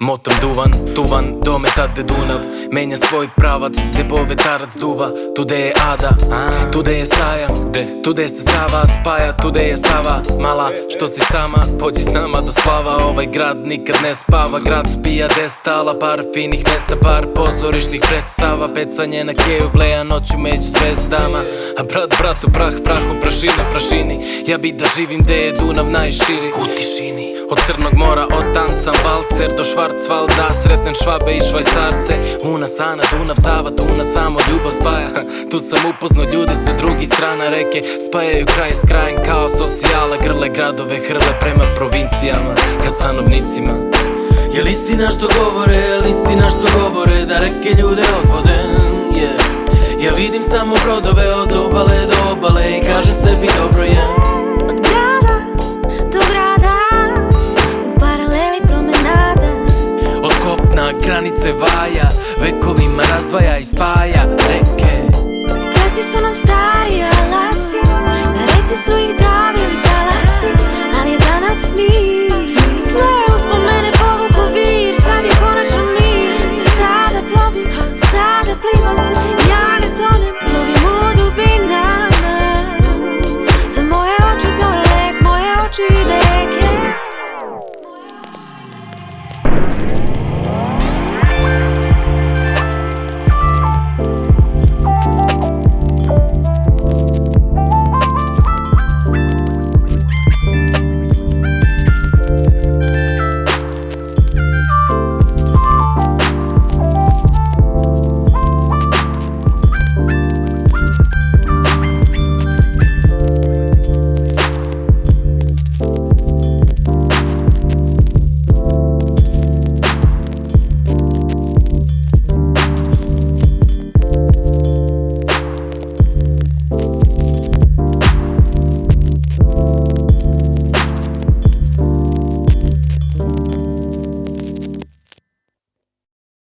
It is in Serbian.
Motam duvan, dometa de Dunav. Menja svoj pravac, gde povetarac duva. Tude je Ada, tude je Saja, tude se Sava spaja, tude je Sava mala. Što si sama, pođi s nama do splava. Ovaj grad nikad ne spava, grad spija destala. Par finih mesta, par pozorišnih predstava. Pecanje na keju, bleja noću među zvezdama. A brat bratu, prahu, prašina, prašini. Ja bi da živim gde je Dunav najširi. U tišini, od Crnog Mora, od tancam valcer do Švarcvalda, sretnem Švabe i Švajcarce. Una sana, Dunav, Sava, Tuna, samo ljubav spaja. Tu sam upoznao ljude sa drugih strana reke. Spajaju kraj s krajem kao socijala. Grle gradove, hrle prema provincijama, ka stanovnicima. Jel istina što govore, jel istina što govore, da reke ljude odvode, Ja vidim samo brodove od obale do obale i kažem sebi dobro je. Od grada do grada, u paraleli promenada. Od kopna granice vaja, vekovima razdvaja i spaja reke. Preci su nam stari alasi, na reci su ih davili talasi, ali je danas mir. Zle uspomene povuku vir, sad je konačno mir. Sada plovim, sada plivam